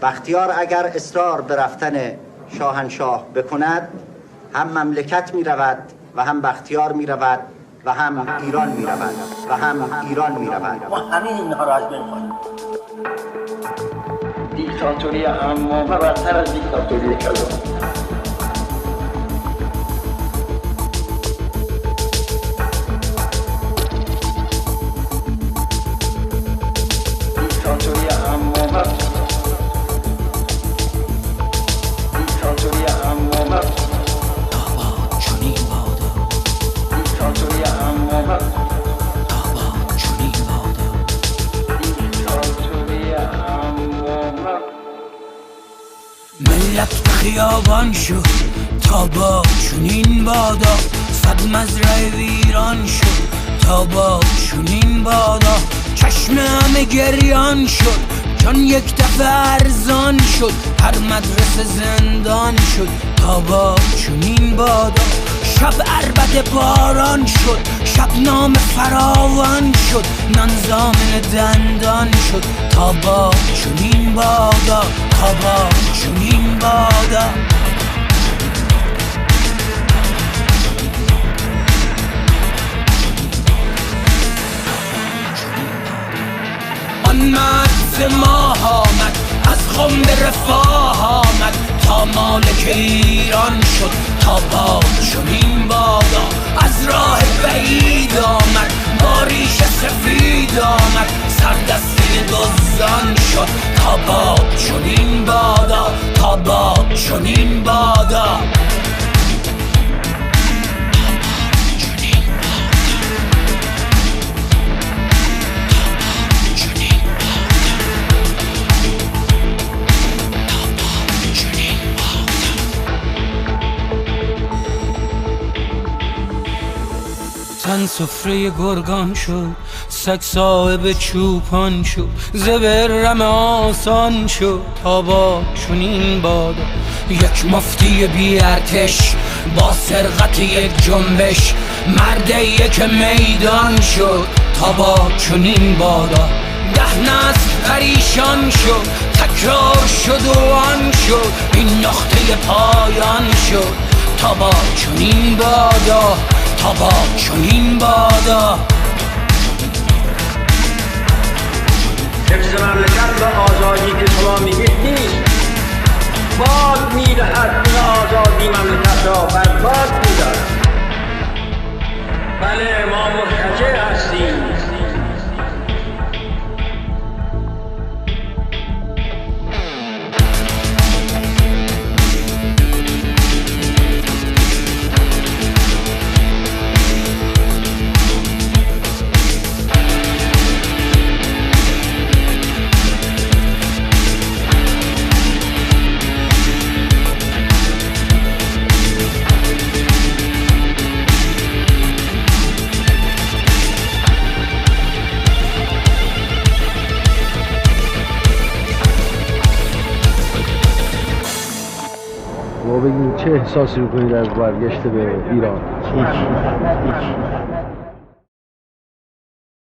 بختیار اگر اصرار به رفتن شاهنشاه بکند، هم مملکت می رود و هم بختیار می رود و هم ایران می رود و هم ایران می رود. ما همین اینها را از بین خواهیم. دیکتاتوری عمامه بدتر از دیکتاتوری کلان. دیکتاتوری عمامه، دیکتاتوری عمامه، آباد چنین بادا، دیکتاتوری عمامه، آباد چنین بادا، دیکتاتوری عمامه. ملت به خیابان شد تا با چنین بادا، صد مزرعه ویران شد تا با چنین بادا، چشم همه گریان شد چون یک دفعه ارزان شد، هر مدرسه زندان شد تا با چنین بادا، شب عربده باران شد، شب نام فراوان شد، نان زامن دندان شد تا با چنین بادا، تا با چنین بادا. آن مرد ماه آمد از خم به رفاه آمد، تا مالک ایران شد تا با چنین بادا، از راه بعید آمد با ریش سفید آمد، سردسته دزدان شد تا با چنین بادا، تا با چنین بادا. تن سفره گرگان شد، سگ صاحب چوپان شد، زبرم آسان شد تا با چنین بادا، یک مفتی بی ارتش با سرقت یک جنبش، مرد یک میدان شد تا با چنین بادا، 10 نسل پریشان شد، تکرار شد و آن شد، این نقطه پایان شد تا با چنین بادا، تا با چنین بادا. حفظ مملکت و آزادی که شما میگید نیست، باد میدهد این آزادی مملکت را برباد میدهد. بله ما مرتجع هستیم. بگید چه احساسی میکنید از برگشت به ایران؟ هیچ